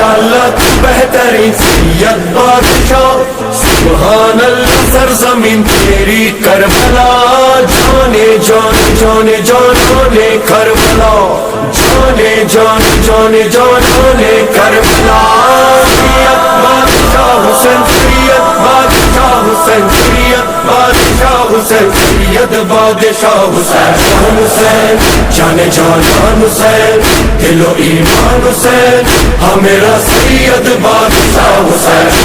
माशाअल्लाह तू बेहतरीन सैयद बादशाह, सुभान अल्लाह सरजमीन तेरी करबला, जाने जाने जाने जाने करबला, जाने जाने जाने जाने करबला। सैयद बादशाह हुसैन, सैयद बादशाह हुसैन, सैयद बादशाह हुसैन, सैयद बादशाह हुसैन, हुसैन जाने जान हुसैन, दिलो ईमान हुसैन, हाँ मेरा सैयद बादशाह हुसैन।